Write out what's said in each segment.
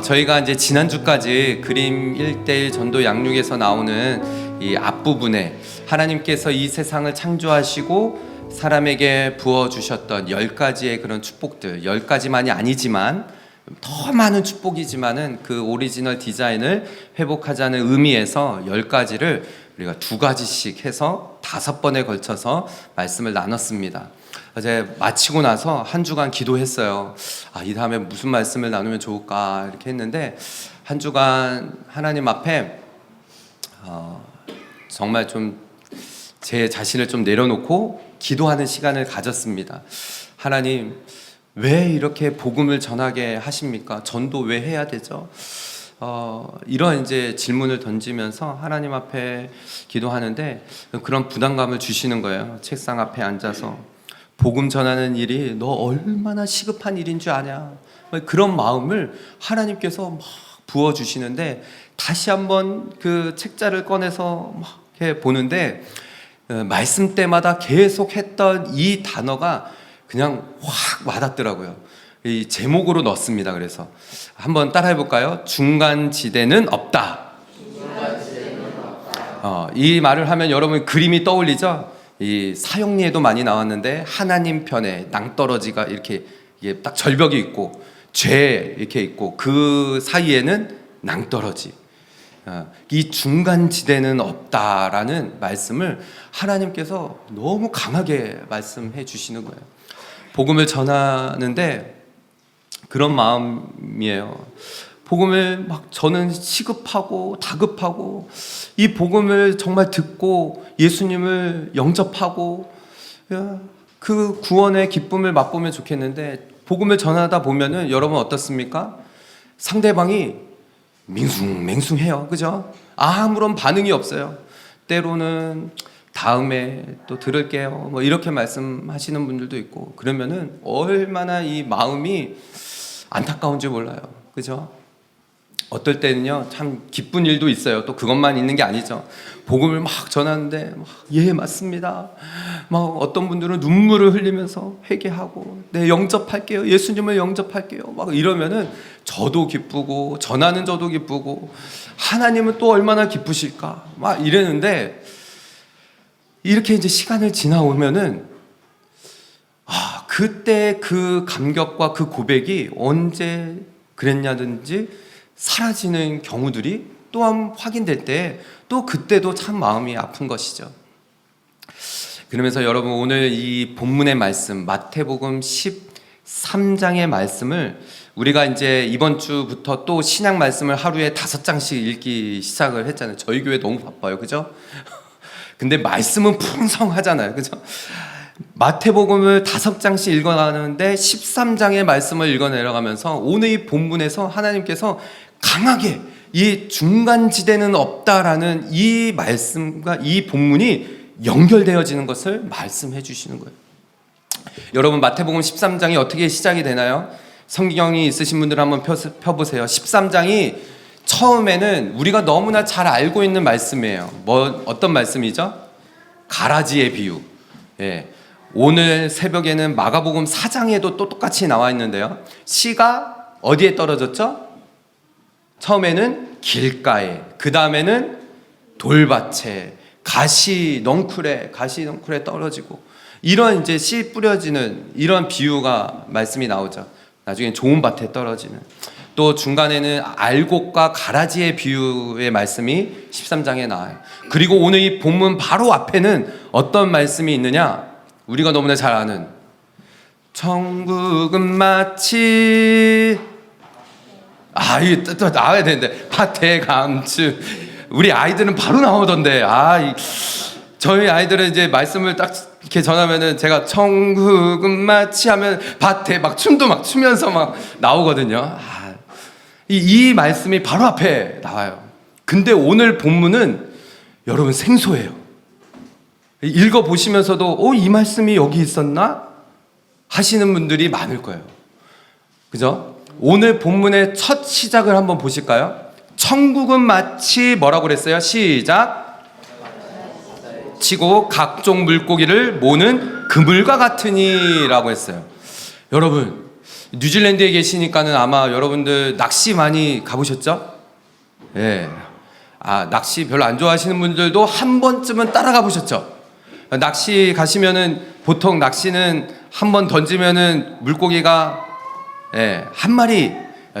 저희가 이제 지난주까지 그림 1:1 전도 양육에서 나오는 이 앞부분에 하나님께서 이 세상을 창조하시고 사람에게 부어주셨던 10가지의 그런 축복들, 10가지만이 아니지만 더 많은 축복이지만은 그 오리지널 디자인을 회복하자는 의미에서 10가지를 우리가 2가지씩 해서 5번에 걸쳐서 말씀을 나눴습니다. 어제 마치고 나서 한 주간 기도했어요. 이 다음에 무슨 말씀을 나누면 좋을까 이렇게 했는데 한 주간 하나님 앞에 정말 좀 제 자신을 좀 내려놓고 기도하는 시간을 가졌습니다. 하나님, 왜 이렇게 복음을 전하게 하십니까? 전도 왜 해야 되죠? 이런 이제 질문을 던지면서 하나님 앞에 기도하는데 그런 부담감을 주시는 거예요. 책상 앞에 앉아서 복음 전하는 일이 너 얼마나 시급한 일인 줄 아냐? 그런 마음을 하나님께서 막 부어주시는데 다시 한번 그 책자를 꺼내서 막 이렇게 보는데 말씀 때마다 계속 했던 이 단어가 그냥 확 와닿더라고요. 이 제목으로 넣었습니다. 그래서 한번 따라해 볼까요? 중간지대는 없다. 이 말을 하면 여러분 그림이 떠올리죠? 이 사형리에도 많이 나왔는데 하나님 편에 낭떠러지가 이렇게 이게 딱 절벽이 있고 죄 이렇게 있고 그 사이에는 낭떠러지. 이 중간지대는 없다라는 말씀을 하나님께서 너무 강하게 말씀해 주시는 거예요. 복음을 전하는데 그런 마음이에요. 복음을 막 저는 시급하고 다급하고 이 복음을 정말 듣고 예수님을 영접하고 그 구원의 기쁨을 맛보면 좋겠는데 복음을 전하다 보면은 여러분 어떻습니까? 상대방이 맹숭맹숭해요. 그죠? 아무런 반응이 없어요. 때로는 다음에 또 들을게요. 뭐 이렇게 말씀하시는 분들도 있고 그러면은 얼마나 이 마음이 안타까운지 몰라요. 그죠? 어떨 때는요 참 기쁜 일도 있어요. 또 그것만 있는 게 아니죠. 복음을 막 전하는데 예 맞습니다. 막 어떤 분들은 눈물을 흘리면서 회개하고 네 영접할게요. 예수님을 영접할게요. 막 이러면은 저도 기쁘고 전하는 저도 기쁘고 하나님은 또 얼마나 기쁘실까 막 이랬는데 이렇게 이제 시간을 지나오면은 그때 그 감격과 그 고백이 언제 그랬냐든지 사라지는 경우들이 또한 확인될 때 또 그때도 참 마음이 아픈 것이죠. 그러면서 여러분 오늘 이 본문의 말씀 마태복음 13장의 말씀을 우리가 이제 이번 주부터 또 신약 말씀을 하루에 5장씩 읽기 시작을 했잖아요. 저희 교회 너무 바빠요. 그죠? 근데 말씀은 풍성하잖아요. 그죠? 마태복음을 5장씩 읽어나가는데 13장의 말씀을 읽어내려가면서 오늘 이 본문에서 하나님께서 강하게 이 중간지대는 없다라는 이 말씀과 이 본문이 연결되어지는 것을 말씀해 주시는 거예요. 여러분 마태복음 13장이 어떻게 시작이 되나요? 성경이 있으신 분들 한번 펴보세요. 13장이 처음에는 우리가 너무나 잘 알고 있는 말씀이에요. 어떤 말씀이죠? 가라지의 비유. 예. 오늘 새벽에는 마가복음 4장에도 또 똑같이 나와 있는데요. 씨가 어디에 떨어졌죠? 처음에는 길가에, 그 다음에는 돌밭에, 가시넝쿨에 떨어지고 이런 이제 씨 뿌려지는 이런 비유가 말씀이 나오죠. 나중에 좋은 밭에 떨어지는. 또 중간에는 알곡과 가라지의 비유의 말씀이 13장에 나와요. 그리고 오늘 이 본문 바로 앞에는 어떤 말씀이 있느냐? 우리가 너무나 잘 아는 천국은 마치 이게 또 나와야 되는데 밭에 감추 우리 아이들은 바로 나오던데 저희 아이들은 이제 말씀을 딱 이렇게 전하면은 제가 천국은 마치 하면 밭에 막 춤도 막 추면서 막 나오거든요. 이 말씀이 바로 앞에 나와요. 근데 오늘 본문은 여러분 생소해요. 읽어보시면서도 이 말씀이 여기 있었나? 하시는 분들이 많을 거예요. 그죠? 오늘 본문의 첫 시작을 한번 보실까요? 천국은 마치 뭐라고 그랬어요? 시작! 치고 각종 물고기를 모는 그물과 같으니 라고 했어요. 여러분 뉴질랜드에 계시니까는 아마 여러분들 낚시 많이 가보셨죠? 예. 낚시 별로 안 좋아하시는 분들도 한 번쯤은 따라가 보셨죠? 낚시 가시면은 보통 낚시는 한 번 던지면은 물고기가 한 마리.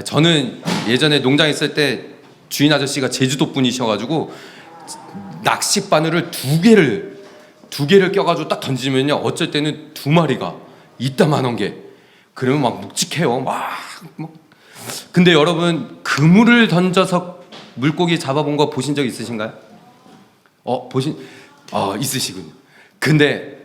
저는 예전에 농장 있을 때 주인 아저씨가 제주도 분이셔가지고 낚시 바늘을 두 개를 껴가지고 딱 던지면요, 어쩔 때는 두 마리가 이따만한 게, 그러면 막 묵직해요. 막. 근데 여러분, 그물을 던져서 물고기 잡아본 거 보신 적 있으신가요? 있으시군요. 근데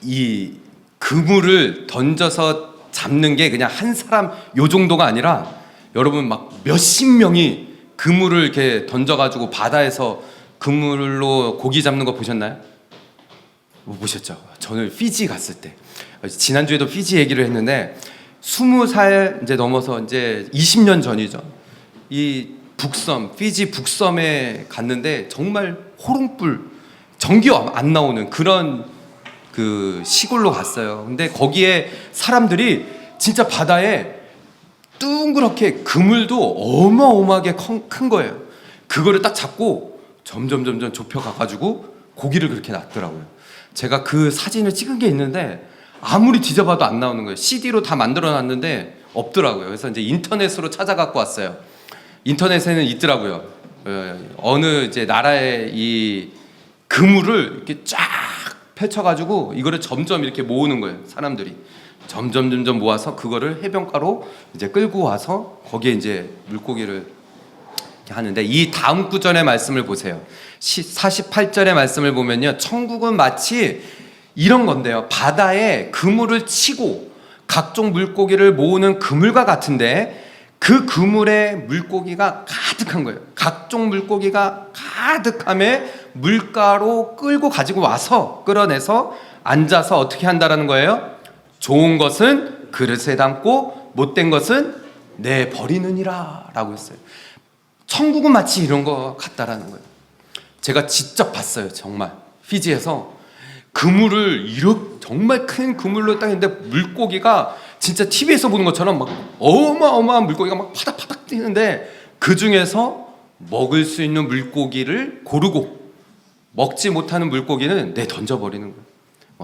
이 그물을 던져서 잡는 게 그냥 한 사람 요 정도가 아니라, 여러분 막 몇십 명이 그물을 이렇게 던져가지고 바다에서 그물로 고기 잡는 거 보셨나요? 못 보셨죠? 저는 피지 갔을 때, 지난주에도 피지 얘기를 했는데 20살 이제 넘어서 이제 20년 전이죠. 이 북섬, 피지 북섬에 갔는데 정말 호롱불, 전기 안 나오는 그런 그 시골로 갔어요. 근데 거기에 사람들이 진짜 바다에 둥그렇게 그물도 어마어마하게 큰 거예요. 그거를 딱 잡고 점점 좁혀 가가지고 고기를 그렇게 놨더라고요. 제가 그 사진을 찍은 게 있는데 아무리 뒤져봐도 안 나오는 거예요. CD로 다 만들어 놨는데 없더라고요. 그래서 이제 인터넷으로 찾아갖고 왔어요. 인터넷에는 있더라고요. 어느 이제 나라의 이 그물을 이렇게 쫙 펼쳐가지고 이거를 점점 이렇게 모으는 거예요. 사람들이 점점 모아서 그거를 해변가로 이제 끌고 와서 거기에 이제 물고기를 하는데, 이 다음 구절의 말씀을 보세요. 48절의 말씀을 보면요, 천국은 마치 이런 건데요, 바다에 그물을 치고 각종 물고기를 모으는 그물과 같은데, 그 그물에 물고기가 가득한 거예요. 각종 물고기가 가득함에 물가로 끌고 가지고 와서 끌어내서 앉아서 어떻게 한다라는 거예요? 좋은 것은 그릇에 담고 못된 것은 내버리느니라 라고 했어요. 천국은 마치 이런 거 같다라는 거예요. 제가 직접 봤어요. 정말 피지에서 그물을 이렇게 정말 큰 그물로 딱 했는데 물고기가 진짜 TV에서 보는 것처럼 막 어마어마한 물고기가 막 파닥파닥 뛰는데, 그 중에서 먹을 수 있는 물고기를 고르고 먹지 못하는 물고기는 던져버리는 거예요.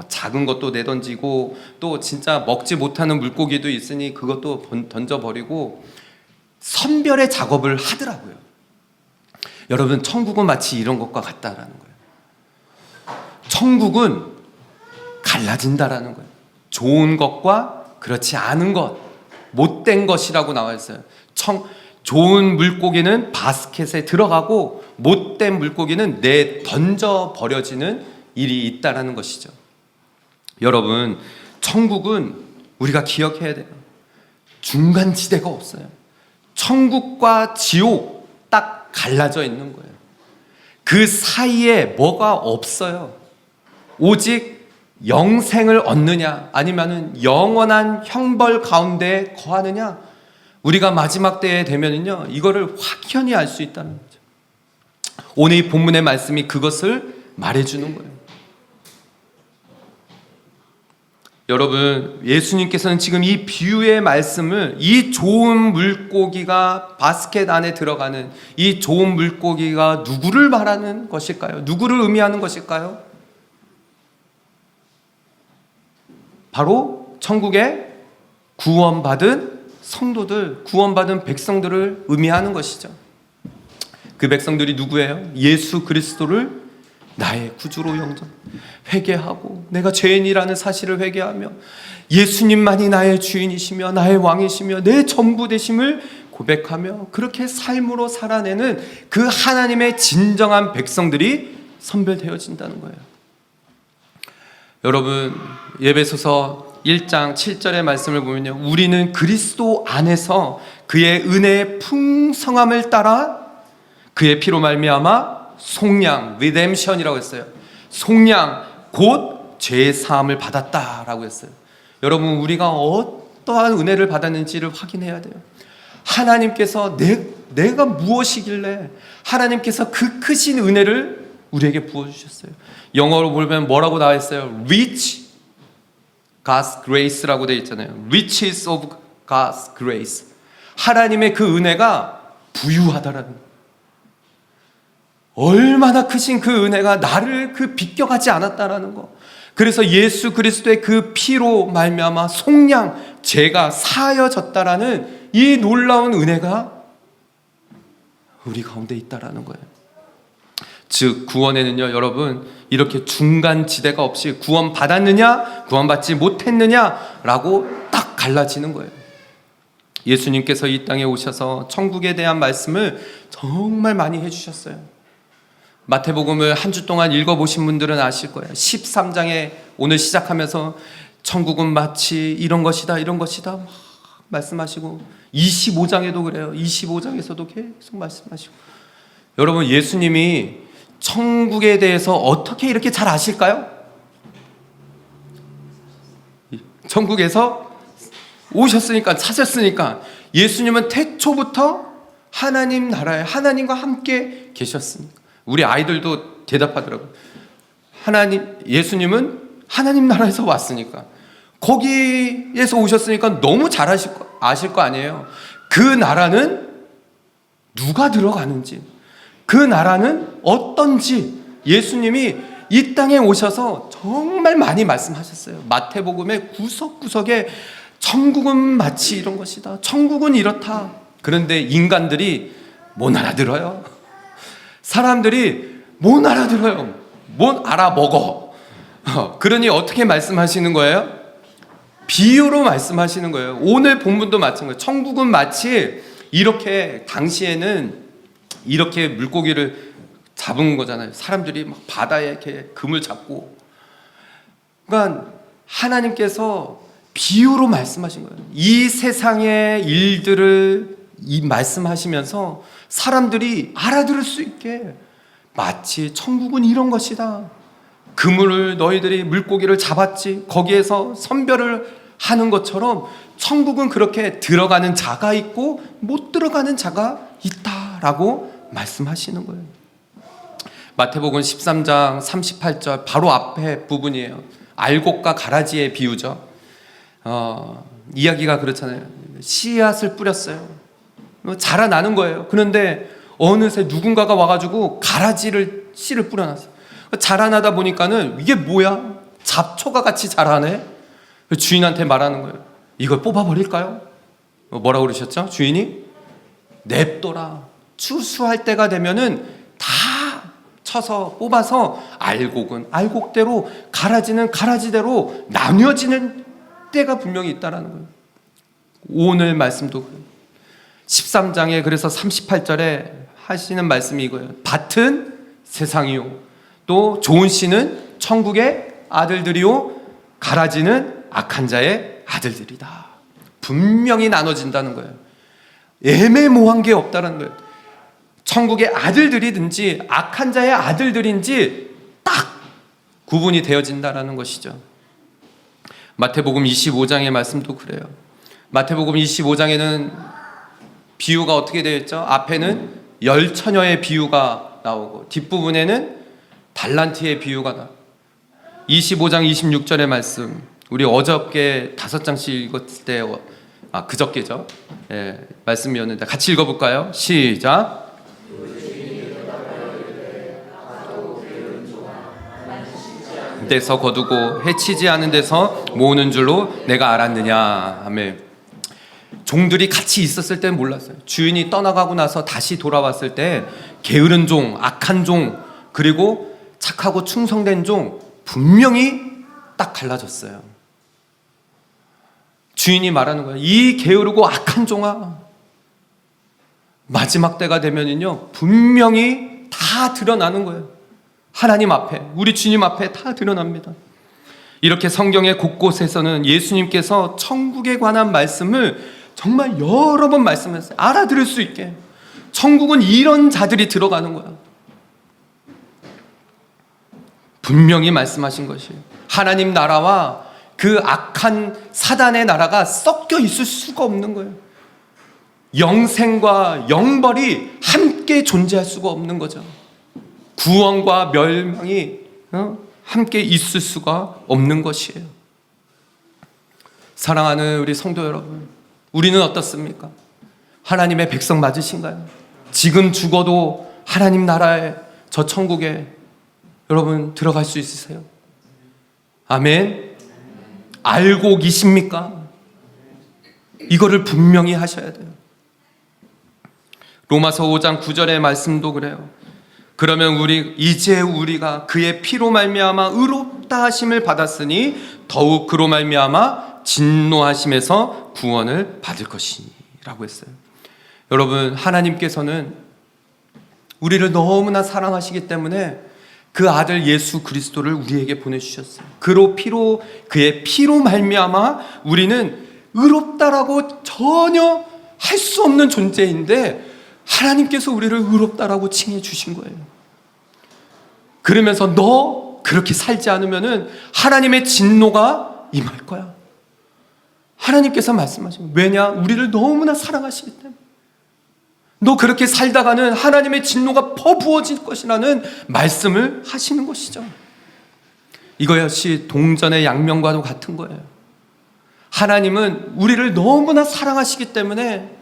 작은 것도 내던지고 또 진짜 먹지 못하는 물고기도 있으니 그것도 던져버리고 선별의 작업을 하더라고요. 여러분, 천국은 마치 이런 것과 같다라는 거예요. 천국은 갈라진다라는 거예요. 좋은 것과 그렇지 않은 것, 못된 것이라고 나와 있어요. 좋은 물고기는 바스켓에 들어가고 못된 물고기는 던져 버려지는 일이 있다라는 것이죠. 여러분, 천국은 우리가 기억해야 돼요. 중간지대가 없어요. 천국과 지옥 딱 갈라져 있는 거예요. 그 사이에 뭐가 없어요. 오직 영생을 얻느냐 아니면은 영원한 형벌 가운데 거하느냐, 우리가 마지막 때에 되면은요 이거를 확연히 알 수 있다는 거죠. 오늘 이 본문의 말씀이 그것을 말해주는 거예요. 여러분, 예수님께서는 지금 이 비유의 말씀을, 이 좋은 물고기가 바스켓 안에 들어가는 이 좋은 물고기가 누구를 말하는 것일까요? 누구를 의미하는 것일까요? 바로 천국에 구원받은 성도들, 구원받은 백성들을 의미하는 것이죠. 그 백성들이 누구예요? 예수 그리스도를 나의 구주로 회개하고 내가 죄인이라는 사실을 회개하며 예수님만이 나의 주인이시며 나의 왕이시며 내 전부 되심을 고백하며 그렇게 삶으로 살아내는 그 하나님의 진정한 백성들이 선별되어진다는 거예요. 여러분, 에베소서 1장 7절의 말씀을 보면요, 우리는 그리스도 안에서 그의 은혜의 풍성함을 따라 그의 피로 말미암아 속량, 리뎀션이라고 했어요. 속량, 곧 죄의 사함을 받았다라고 했어요. 여러분, 우리가 어떠한 은혜를 받았는지를 확인해야 돼요. 하나님께서 내가 무엇이길래 하나님께서 그 크신 은혜를 우리에게 부어주셨어요. 영어로 보면 뭐라고 나와 있어요? Rich God's grace라고 되어 있잖아요. riches of God's grace. 하나님의 그 은혜가 부유하다라는, 얼마나 크신 그 은혜가 나를 비껴가지 않았다라는 거. 그래서 예수 그리스도의 그 피로 말미암아 속량 죄가 사하여졌다라는 이 놀라운 은혜가 우리 가운데 있다라는 거예요. 즉 구원에는요, 여러분, 이렇게 중간 지대가 없이 구원 받았느냐 구원 받지 못했느냐라고 딱 갈라지는 거예요. 예수님께서 이 땅에 오셔서 천국에 대한 말씀을 정말 많이 해주셨어요. 마태복음을 한 주 동안 읽어보신 분들은 아실 거예요. 13장에 오늘 시작하면서 천국은 마치 이런 것이다 이런 것이다 막 말씀하시고, 25장에도 그래요. 25장에서도 계속 말씀하시고. 여러분, 예수님이 천국에 대해서 어떻게 이렇게 잘 아실까요? 천국에서 오셨으니까, 찾았으니까. 예수님은 태초부터 하나님 나라에 하나님과 함께 계셨으니까. 우리 아이들도 대답하더라고요. 예수님은 하나님 나라에서 왔으니까, 거기에서 오셨으니까 너무 잘 아실 거 아니에요. 그 나라는 누가 들어가는지, 그 나라는 어떤지 예수님이 이 땅에 오셔서 정말 많이 말씀하셨어요. 마태복음의 구석구석에 천국은 마치 이런 것이다, 천국은 이렇다. 그런데 인간들이 못 알아들어요. 사람들이 못 알아들어요. 못 알아먹어. 그러니 어떻게 말씀하시는 거예요? 비유로 말씀하시는 거예요. 오늘 본문도 마찬가지예요. 천국은 마치 이렇게, 당시에는 이렇게 물고기를 잡은 거잖아요. 사람들이 막 바다에 이렇게 금을 잡고. 그러니까 하나님께서 비유로 말씀하신 거예요. 이 세상의 일들을 말씀하시면서 사람들이 알아들을 수 있게, 마치 천국은 이런 것이다. 그물을 너희들이 물고기를 잡았지, 거기에서 선별을 하는 것처럼 천국은 그렇게 들어가는 자가 있고 못 들어가는 자가 있다라고 말씀하시는 거예요. 마태복음 13장 38절 바로 앞에 부분이에요. 알곡과 가라지의 비유죠. 이야기가 그렇잖아요. 씨앗을 뿌렸어요. 자라나는 거예요. 그런데 어느새 누군가가 와가지고 씨를 뿌려놨어요. 자라나다 보니까는 이게 뭐야? 잡초가 같이 자라네? 주인한테 말하는 거예요. 이걸 뽑아버릴까요? 뭐라고 그러셨죠? 주인이? 냅둬라. 추수할 때가 되면은 다 쳐서 뽑아서 알곡은 알곡대로, 가라지는 가라지대로 나뉘어지는 때가 분명히 있다라는 거예요. 오늘 말씀도 13장에 그래서 38절에 하시는 말씀이 이거예요. 밭은 세상이요, 또 좋은 씨는 천국의 아들들이요, 가라지는 악한 자의 아들들이다. 분명히 나눠진다는 거예요. 애매모호한 게 없다는 거예요. 천국의 아들들이든지 악한 자의 아들들인지 딱 구분이 되어진다는 것이죠. 마태복음 25장의 말씀도 그래요. 마태복음 25장에는 비유가 어떻게 되어 있죠? 앞에는 열처녀의 비유가 나오고 뒷부분에는 달란트의 비유가 나오고, 25장 26절의 말씀, 우리 어저께 5장씩 읽었을 때, 그저께죠. 예, 말씀이었는데 같이 읽어볼까요? 시작. 데서 거두고 해치지 않은 데서 모으는 줄로 내가 알았느냐. 아멘. 종들이 같이 있었을 때는 몰랐어요. 주인이 떠나가고 나서 다시 돌아왔을 때 게으른 종, 악한 종, 그리고 착하고 충성된 종 분명히 딱 갈라졌어요. 주인이 말하는 거예요. 이 게으르고 악한 종아, 마지막 때가 되면은요 분명히 다 드러나는 거예요. 하나님 앞에, 우리 주님 앞에 다 드러납니다. 이렇게 성경의 곳곳에서는 예수님께서 천국에 관한 말씀을 정말 여러 번 말씀하셨어요. 알아들을 수 있게. 천국은 이런 자들이 들어가는 거야. 분명히 말씀하신 것이에요. 하나님 나라와 그 악한 사단의 나라가 섞여 있을 수가 없는 거예요. 영생과 영벌이 함께 존재할 수가 없는 거죠. 구원과 멸망이 함께 있을 수가 없는 것이에요. 사랑하는 우리 성도 여러분, 우리는 어떻습니까? 하나님의 백성 맞으신가요? 지금 죽어도 하나님 나라에, 저 천국에 여러분 들어갈 수 있으세요? 아멘. 알고 계십니까? 이거를 분명히 하셔야 돼요. 로마서 5장 9절의 말씀도 그래요. 그러면 이제 우리가 그의 피로 말미암아 의롭다 하심을 받았으니 더욱 그로 말미암아 진노하심에서 구원을 받을 것이라고 했어요. 여러분, 하나님께서는 우리를 너무나 사랑하시기 때문에 그 아들 예수 그리스도를 우리에게 보내주셨어요. 그의 피로 말미암아 우리는 의롭다라고 전혀 할 수 없는 존재인데 하나님께서 우리를 의롭다라고 칭해 주신 거예요. 그러면서 너 그렇게 살지 않으면은 하나님의 진노가 임할 거야. 하나님께서 말씀하시는 거예요. 왜냐? 우리를 너무나 사랑하시기 때문에. 너 그렇게 살다가는 하나님의 진노가 퍼부어질 것이라는 말씀을 하시는 것이죠. 이거 역시 동전의 양면과도 같은 거예요. 하나님은 우리를 너무나 사랑하시기 때문에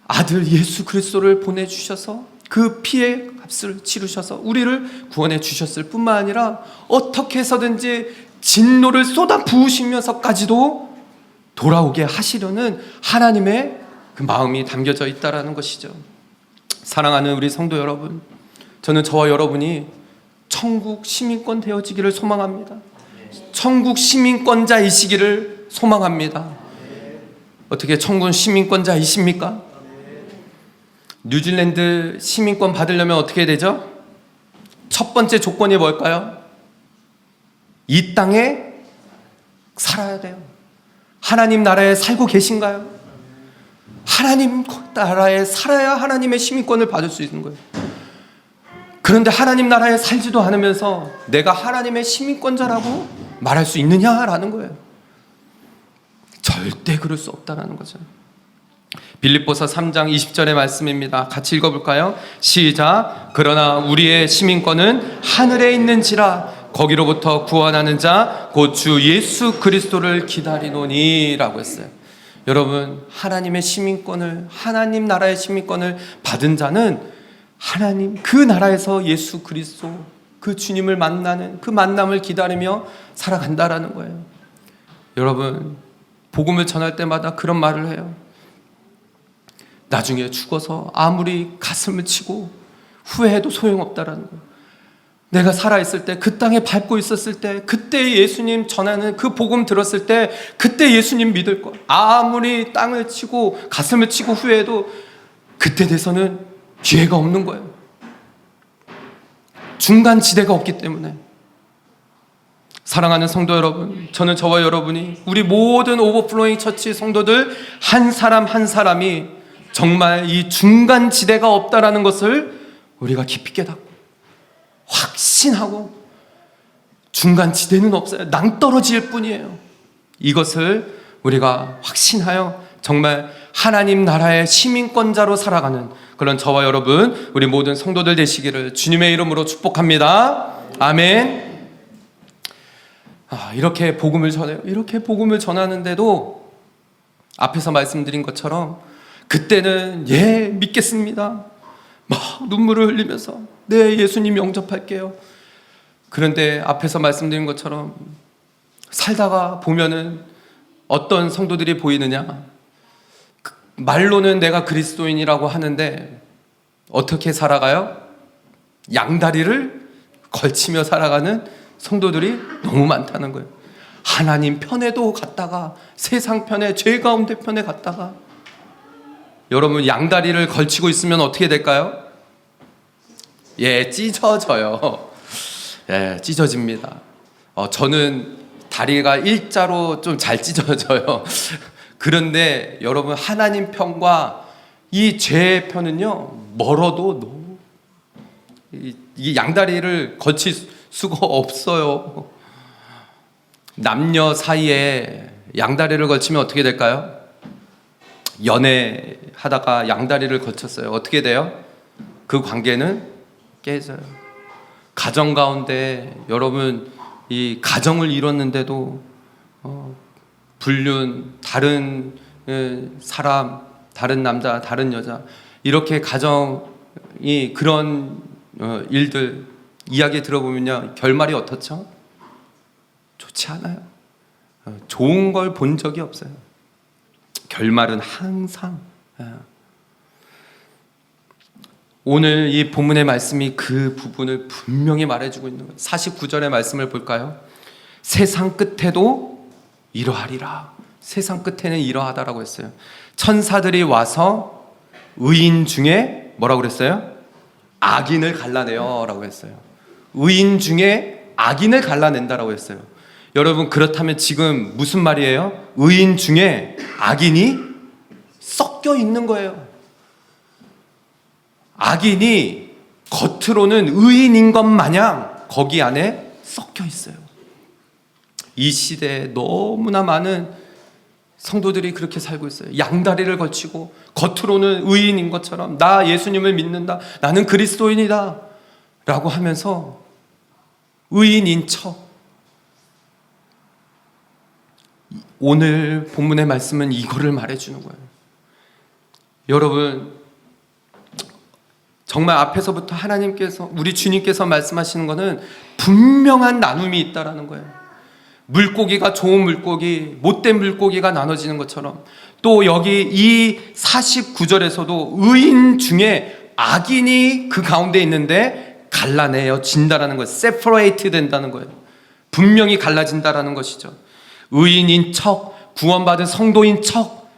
아들 예수 그리스도를 보내주셔서 그 피의 값을 치르셔서 우리를 구원해 주셨을 뿐만 아니라 어떻게 해서든지 진노를 쏟아 부으시면서까지도 돌아오게 하시려는 하나님의 그 마음이 담겨져 있다라는 것이죠. 사랑하는 우리 성도 여러분, 저는 저와 여러분이 천국 시민권 되어지기를 소망합니다. 천국 시민권자이시기를 소망합니다. 어떻게 천국 시민권자이십니까? 뉴질랜드 시민권 받으려면 어떻게 되죠? 첫 번째 조건이 뭘까요? 이 땅에 살아야 돼요. 하나님 나라에 살고 계신가요? 하나님 나라에 살아야 하나님의 시민권을 받을 수 있는 거예요. 그런데 하나님 나라에 살지도 않으면서 내가 하나님의 시민권자라고 말할 수 있느냐라는 거예요. 절대 그럴 수 없다라는 거죠. 빌립보서 3장 20절의 말씀입니다. 같이 읽어볼까요? 시작. 그러나 우리의 시민권은 하늘에 있는지라 거기로부터 구원하는 자 곧 주 예수 그리스도를 기다리노니 라고 했어요. 여러분, 하나님의 시민권을, 하나님 나라의 시민권을 받은 자는 하나님 그 나라에서 예수 그리스도 그 주님을 만나는 그 만남을 기다리며 살아간다라는 거예요. 여러분, 복음을 전할 때마다 그런 말을 해요. 나중에 죽어서 아무리 가슴을 치고 후회해도 소용없다라는 거예요. 내가 살아있을 때, 그 땅에 밟고 있었을 때, 그때 예수님 전하는 그 복음 들었을 때, 그때 예수님 믿을 거야. 아무리 땅을 치고 가슴을 치고 후회해도 그때 돼서는 기회가 없는 거예요. 중간 지대가 없기 때문에. 사랑하는 성도 여러분, 저는 저와 여러분이 우리 모든 오버플로잉 처치 성도들 한 사람 한 사람이 정말 이 중간 지대가 없다라는 것을 우리가 깊이 깨닫고 확신하고 중간 지대는 없어요. 낭떠러지일 뿐이에요. 이것을 우리가 확신하여 정말 하나님 나라의 시민권자로 살아가는 그런 저와 여러분, 우리 모든 성도들 되시기를 주님의 이름으로 축복합니다. 아멘. 이렇게 복음을 전해요. 이렇게 복음을 전하는데도 앞에서 말씀드린 것처럼 그때는 믿겠습니다. 막 눈물을 흘리면서 네, 예수님 영접할게요. 그런데 앞에서 말씀드린 것처럼 살다가 보면은 어떤 성도들이 보이느냐? 말로는 내가 그리스도인이라고 하는데 어떻게 살아가요? 양다리를 걸치며 살아가는 성도들이 너무 많다는 거예요. 하나님 편에도 갔다가 세상 편에, 죄 가운데 편에 갔다가. 여러분, 양다리를 걸치고 있으면 어떻게 될까요? 찢어져요. 찢어집니다. 저는 다리가 일자로 좀 잘 찢어져요. 그런데 여러분, 하나님 편과 이 죄의 편은요, 멀어도 너무 이 양다리를 걸칠 수가 없어요. 남녀 사이에 양다리를 걸치면 어떻게 될까요? 연애하다가 양다리를 걸쳤어요. 어떻게 돼요? 그 관계는 깨져요. 가정 가운데 여러분, 이 가정을 이뤘는데도 불륜, 다른 사람, 다른 남자, 다른 여자, 이렇게 가정이 그런 일들 이야기 들어보면요, 결말이 어떻죠? 좋지 않아요. 좋은 걸 본 적이 없어요. 결말은 항상. 오늘 이 본문의 말씀이 그 부분을 분명히 말해주고 있는 거예요. 49절의 말씀을 볼까요? 세상 끝에도 이러하리라. 세상 끝에는 이러하다라고 했어요. 천사들이 와서 의인 중에 뭐라고 그랬어요? 악인을 갈라내요 라고 했어요. 의인 중에 악인을 갈라낸다라고 했어요. 여러분, 그렇다면 지금 무슨 말이에요? 의인 중에 악인이 섞여 있는 거예요. 악인이 겉으로는 의인인 것 마냥 거기 안에 섞여 있어요. 이 시대에 너무나 많은 성도들이 그렇게 살고 있어요. 양다리를 걸치고 겉으로는 의인인 것처럼 나 예수님을 믿는다, 나는 그리스도인이다 라고 하면서 의인인 척. 오늘 본문의 말씀은 이거를 말해주는 거예요. 여러분, 정말 앞에서부터 하나님께서, 우리 주님께서 말씀하시는 것은 분명한 나눔이 있다라는 거예요. 물고기가 좋은 물고기, 못된 물고기가 나눠지는 것처럼, 또 여기 이 49절에서도 의인 중에 악인이 그 가운데 있는데 갈라내어진다라는 거예요. separate 된다는 거예요. 분명히 갈라진다라는 것이죠. 의인인 척, 구원받은 성도인 척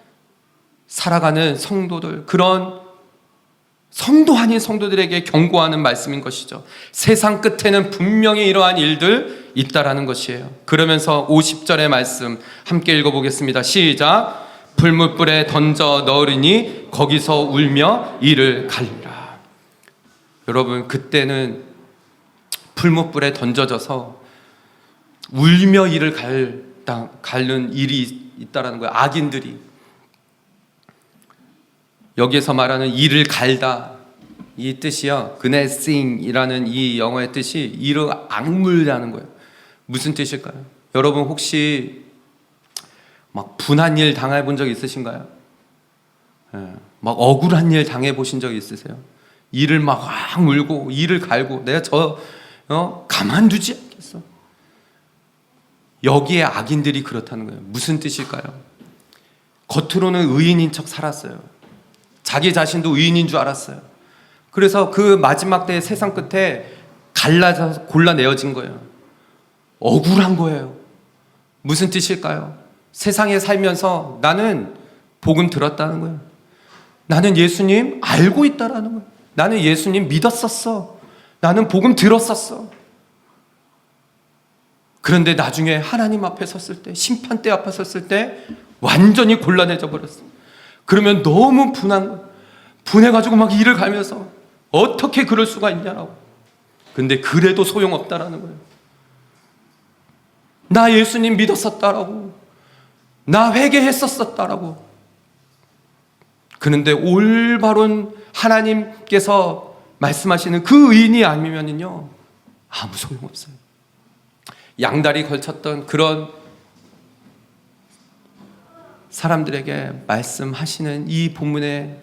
살아가는 성도들, 그런 성도 아닌 성도들에게 경고하는 말씀인 것이죠. 세상 끝에는 분명히 이러한 일들 있다라는 것이에요. 그러면서 50절의 말씀 함께 읽어보겠습니다. 시작. 불뭇불에 던져 넣으리니 거기서 울며 이를 갈리라. 여러분, 그때는 불뭇불에 던져져서 울며 이를 갈는 일이 있다라는 거예요. 악인들이. 여기에서 말하는 이를 갈다, 이 뜻이요, 그네싱이라는 이 영어의 뜻이 이를 악물다는 거예요. 무슨 뜻일까요? 여러분, 혹시 막 분한 일 당해본 적 있으신가요? 막 억울한 일 당해보신 적 있으세요? 이를 막 물고 이를 갈고 내가 가만두지 않겠어. 여기에 악인들이 그렇다는 거예요. 무슨 뜻일까요? 겉으로는 의인인 척 살았어요. 자기 자신도 의인인 줄 알았어요. 그래서 그 마지막 때의 세상 끝에 갈라져서 골라내어진 거예요. 억울한 거예요. 무슨 뜻일까요? 세상에 살면서 나는 복음 들었다는 거예요. 나는 예수님 알고 있다라는 거예요. 나는 예수님 믿었었어. 나는 복음 들었었어. 그런데 나중에 하나님 앞에 섰을 때, 심판대 앞에 섰을 때 완전히 곤란해져 버렸어요. 그러면 너무 분해가지고 막 이를 갈면서 어떻게 그럴 수가 있냐라고. 근데 그래도 소용없다라는 거예요. 나 예수님 믿었었다라고, 나 회개했었다라고. 그런데 올바른 하나님께서 말씀하시는 그 의인이 아니면요 아무 소용없어요. 양다리 걸쳤던 그런 사람들에게 말씀하시는 이 본문의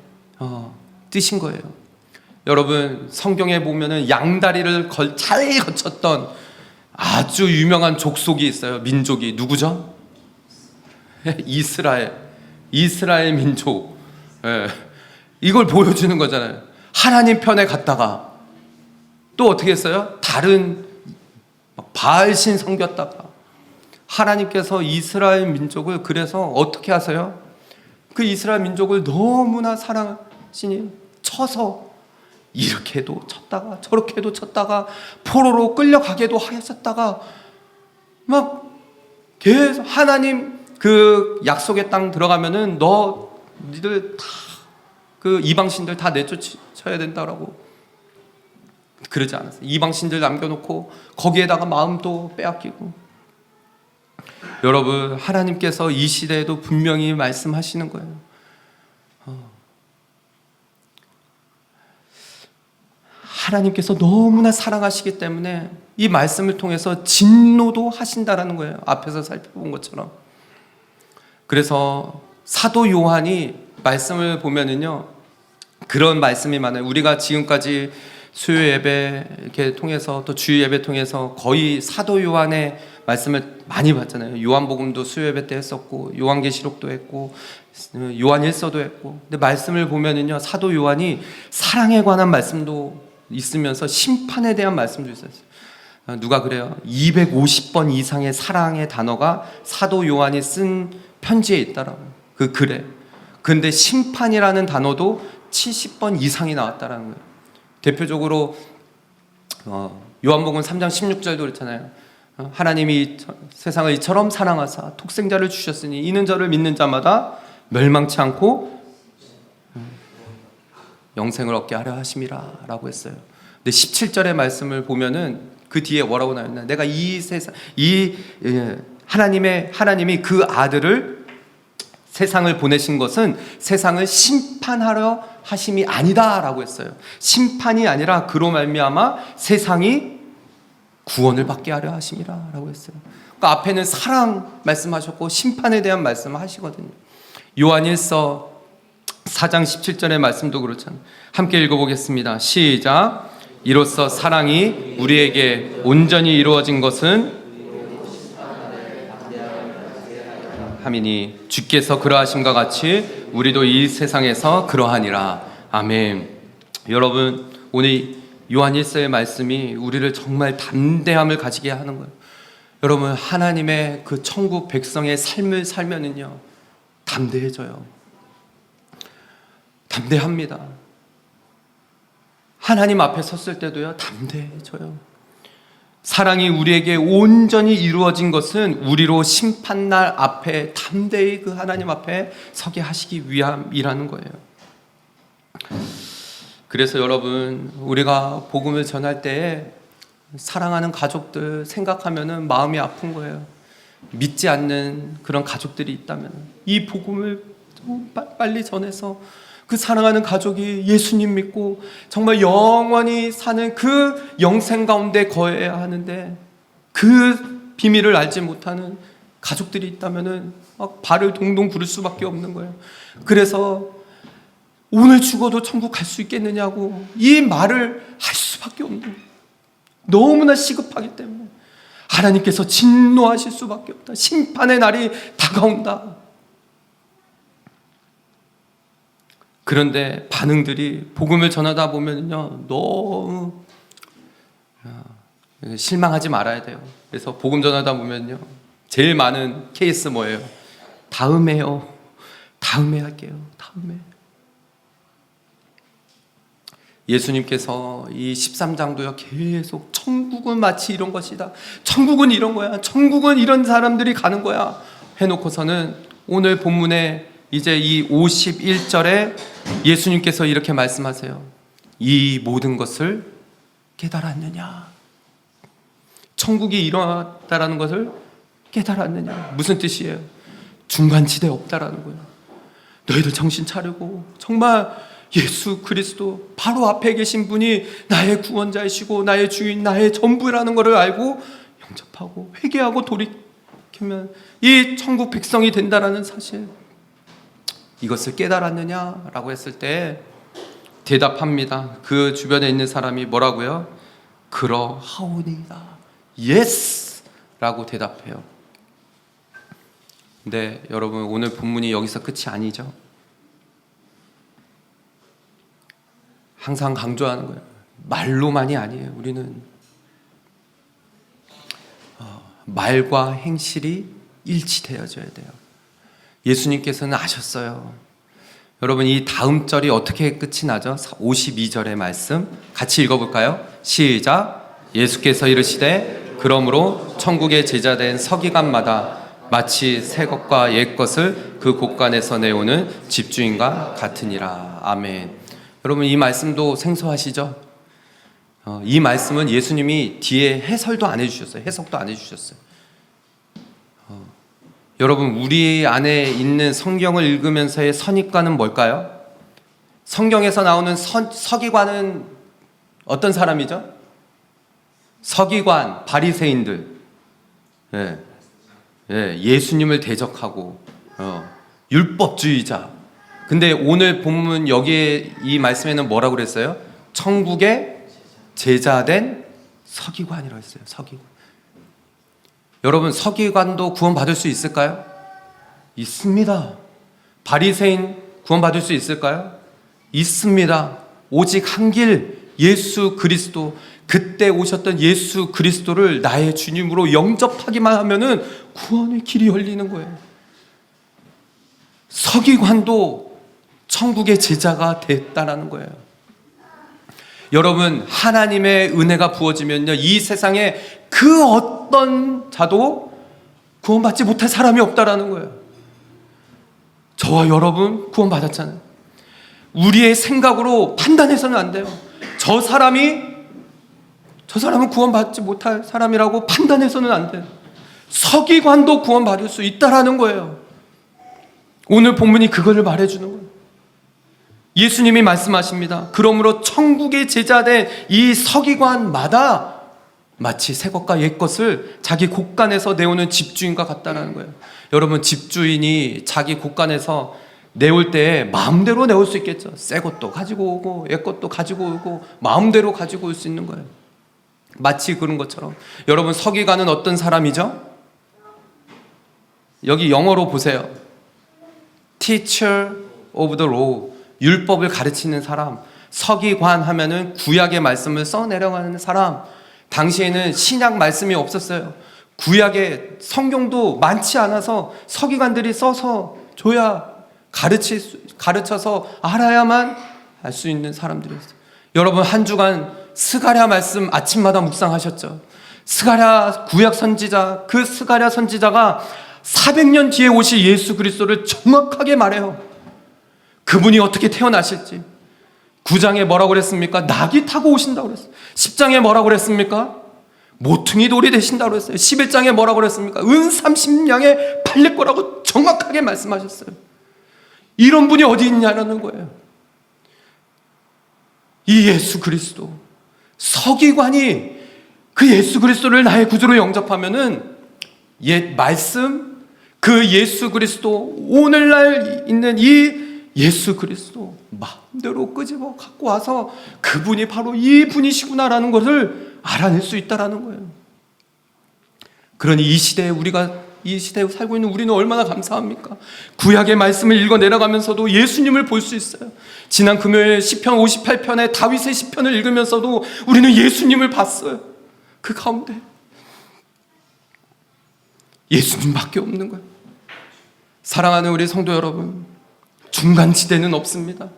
뜻인 거예요. 여러분, 성경에 보면은 양다리를 잘 거쳤던 아주 유명한 족속이 있어요. 민족이 누구죠? 이스라엘 민족. 이걸 보여주는 거잖아요. 하나님 편에 갔다가 또 어떻게 했어요? 다른 바알신 섬겼다가. 하나님께서 이스라엘 민족을 그래서 어떻게 하세요? 그 이스라엘 민족을 너무나 사랑하시니 쳐서 이렇게도 쳤다가 저렇게도 쳤다가 포로로 끌려가게도 하셨다가 막 계속 하나님 그 약속의 땅 들어가면은 니들 다 그 이방신들 다 내쫓아야 된다라고 그러지 않았어요. 이방신들 남겨놓고 거기에다가 마음도 빼앗기고. 여러분, 하나님께서 이 시대에도 분명히 말씀하시는 거예요. 하나님께서 너무나 사랑하시기 때문에 이 말씀을 통해서 진노도 하신다라는 거예요. 앞에서 살펴본 것처럼. 그래서 사도 요한이 말씀을 보면은요, 그런 말씀이 많아요. 우리가 지금까지 수요 예배 이렇게 통해서 또 주일 예배 통해서 거의 사도 요한의 말씀을 많이 봤잖아요. 요한복음도 수요 예배 때 했었고, 요한계시록도 했고, 요한일서도 했고. 근데 말씀을 보면은요, 사도 요한이 사랑에 관한 말씀도 있으면서 심판에 대한 말씀도 있어요. 누가 그래요? 250번 이상의 사랑의 단어가 사도 요한이 쓴 편지에 있다라고. 그 글에. 근데 심판이라는 단어도 70번 이상이 나왔다라는 거예요. 대표적으로 요한복음 3장 16절도 그렇잖아요. 하나님이 세상을 이처럼 사랑하사 독생자를 주셨으니 이는 저를 믿는 자마다 멸망치 않고 영생을 얻게 하려 하심이라 라고 했어요. 근데 17절의 말씀을 보면은 그 뒤에 뭐라고 나왔나? 내가 이 세상, 하나님이 그 아들을 세상을 보내신 것은 세상을 심판하려 하심이 아니다라고 했어요. 심판이 아니라 그로 말미암아 세상이 구원을 받게 하려 하심이라라고 했어요. 그러니까 앞에는 사랑 말씀하셨고 심판에 대한 말씀을 하시거든요. 요한일서 4장 17절의 말씀도 그렇잖아요. 함께 읽어보겠습니다. 시작. 이로써 사랑이 우리에게 온전히 이루어진 것은 하미니 주께서 그러하심과 같이 우리도 이 세상에서 그러하니라. 아멘. 여러분, 오늘 요한일서의 말씀이 우리를 정말 담대함을 가지게 하는 거예요. 여러분, 하나님의 그 천국 백성의 삶을 살면은요, 담대해져요. 담대합니다. 하나님 앞에 섰을 때도요, 담대해져요. 사랑이 우리에게 온전히 이루어진 것은 우리로 심판날 앞에 담대히 그 하나님 앞에 서게 하시기 위함이라는 거예요. 그래서 여러분, 우리가 복음을 전할 때에 사랑하는 가족들 생각하면은 마음이 아픈 거예요. 믿지 않는 그런 가족들이 있다면 이 복음을 좀 빨리 전해서 그 사랑하는 가족이 예수님 믿고 정말 영원히 사는 그 영생 가운데 거해야 하는데 그 비밀을 알지 못하는 가족들이 있다면은 막 발을 동동 구를 수밖에 없는 거예요. 그래서 오늘 죽어도 천국 갈 수 있겠느냐고 이 말을 할 수밖에 없는 거예요. 너무나 시급하기 때문에 하나님께서 진노하실 수밖에 없다. 심판의 날이 다가온다. 그런데 반응들이 복음을 전하다 보면요, 너무 실망하지 말아야 돼요. 그래서 복음 전하다 보면요, 제일 많은 케이스 뭐예요? 다음에요. 다음에 할게요. 다음에. 예수님께서 이 13장도요 계속 천국은 마치 이런 것이다. 천국은 이런 거야. 천국은 이런 사람들이 가는 거야. 해놓고서는 오늘 본문에 이제 이 51절에 예수님께서 이렇게 말씀하세요. 이 모든 것을 깨달았느냐? 천국이 일어났다라는 것을 깨달았느냐? 무슨 뜻이에요? 중간지대 없다라는 거예요. 너희들 정신 차리고 정말 예수 그리스도 바로 앞에 계신 분이 나의 구원자이시고 나의 주인, 나의 전부라는 것을 알고 영접하고 회개하고 돌이키면 이 천국 백성이 된다라는 사실, 이것을 깨달았느냐라고 했을 때 대답합니다. 그 주변에 있는 사람이 뭐라고요? 그러하오니이다. 예스! 라고 대답해요. 근데 여러분, 오늘 본문이 여기서 끝이 아니죠. 항상 강조하는 거예요. 말로만이 아니에요. 우리는 말과 행실이 일치되어져야 돼요. 예수님께서는 아셨어요. 여러분, 이 다음 절이 어떻게 끝이 나죠? 52절의 말씀 같이 읽어볼까요? 시작. 예수께서 이르시되 그러므로 천국의 제자된 서기관마다 마치 새 것과 옛 것을 그 곳간에서 내오는 집주인과 같으니라. 아멘. 여러분, 이 말씀도 생소하시죠? 이 말씀은 예수님이 뒤에 해설도 안 해주셨어요. 해석도 안 해주셨어요. 여러분, 우리 안에 있는 성경을 읽으면서의 선입관은 뭘까요? 성경에서 나오는 서기관은 어떤 사람이죠? 서기관, 바리새인들, 예수님을 대적하고 율법주의자. 근데 오늘 본문 여기에 이 말씀에는 뭐라고 그랬어요? 천국의 제자된 서기관이라고 했어요. 서기관. 여러분, 서기관도 구원받을 수 있을까요? 있습니다. 바리새인 구원받을 수 있을까요? 있습니다. 오직 한 길, 예수 그리스도, 그때 오셨던 예수 그리스도를 나의 주님으로 영접하기만 하면은 구원의 길이 열리는 거예요. 서기관도 천국의 제자가 됐다라는 거예요. 여러분, 하나님의 은혜가 부어지면요, 이 세상에 그 어떤 자도 구원받지 못할 사람이 없다라는 거예요. 저와 여러분 구원받았잖아요. 우리의 생각으로 판단해서는 안 돼요. 저 사람은 구원받지 못할 사람이라고 판단해서는 안 돼요. 서기관도 구원받을 수 있다라는 거예요. 오늘 본문이 그거를 말해주는 거예요. 예수님이 말씀하십니다. 그러므로 천국의 제자된 이 서기관마다 마치 새 것과 옛 것을 자기 곳간에서 내오는 집주인과 같다는 거예요. 여러분, 집주인이 자기 곳간에서 내올 때 마음대로 내올 수 있겠죠. 새 것도 가지고 오고 옛 것도 가지고 오고 마음대로 가지고 올 수 있는 거예요. 마치 그런 것처럼 여러분, 서기관은 어떤 사람이죠? 여기 영어로 보세요. Teacher of the law, 율법을 가르치는 사람. 서기관 하면은 구약의 말씀을 써내려가는 사람. 당시에는 신약 말씀이 없었어요. 구약의 성경도 많지 않아서 서기관들이 써서 줘야 가르쳐서 알아야만 알 수 있는 사람들이었어요. 여러분, 한 주간 스가랴 말씀 아침마다 묵상하셨죠? 스가랴 구약 선지자, 그 스가랴 선지자가 400년 뒤에 오실 예수 그리스도를 정확하게 말해요. 그분이 어떻게 태어나실지. 9장에 뭐라고 그랬습니까? 낙이 타고 오신다고 그랬어요. 10장에 뭐라고 그랬습니까? 모퉁이 돌이 되신다고 그랬어요. 11장에 뭐라고 그랬습니까? 은 30냥에 팔릴 거라고 정확하게 말씀하셨어요. 이런 분이 어디 있냐는 거예요. 이 예수 그리스도, 서기관이 그 예수 그리스도를 나의 구주로 영접하면은 옛 말씀, 그 예수 그리스도, 오늘날 있는 이 예수 그리스도 마음대로 끄집어 갖고 와서 그분이 바로 이 분이시구나라는 것을 알아낼 수 있다라는 거예요. 그러니 이 시대에 살고 있는 우리는 얼마나 감사합니까? 구약의 말씀을 읽어 내려가면서도 예수님을 볼 수 있어요. 지난 금요일 시편 58편의 다윗의 시편을 읽으면서도 우리는 예수님을 봤어요. 그 가운데 예수님밖에 없는 거예요. 사랑하는 우리 성도 여러분, 중간지대는 없습니다.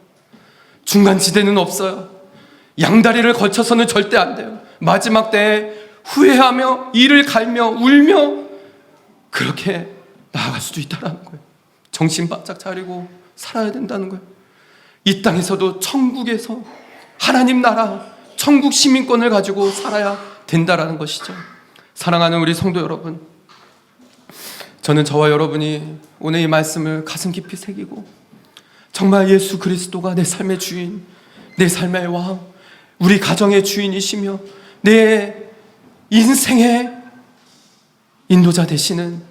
중간지대는 없어요. 양다리를 걸쳐서는 절대 안 돼요. 마지막 때에 후회하며 이를 갈며 울며 그렇게 나아갈 수도 있다는 거예요. 정신 바짝 차리고 살아야 된다는 거예요. 이 땅에서도 천국에서 하나님 나라, 천국 시민권을 가지고 살아야 된다는 것이죠. 사랑하는 우리 성도 여러분, 저는 저와 여러분이 오늘 이 말씀을 가슴 깊이 새기고 정말 예수 그리스도가 내 삶의 주인, 내 삶의 왕, 우리 가정의 주인이시며 내 인생의 인도자 되시는,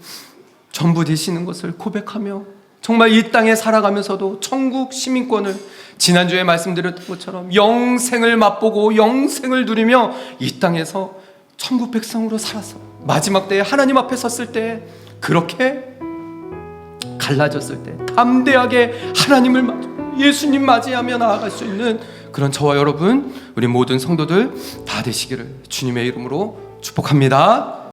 전부 되시는 것을 고백하며 정말 이 땅에 살아가면서도 천국 시민권을, 지난주에 말씀드렸던 것처럼 영생을 맛보고 영생을 누리며 이 땅에서 천국 백성으로 살아서 마지막 때에 하나님 앞에 섰을 때 그렇게 갈라졌을 때 담대하게 하나님을 맞아 예수님 맞이하며 나아갈 수 있는 그런 저와 여러분, 우리 모든 성도들 다 되시기를 주님의 이름으로 축복합니다.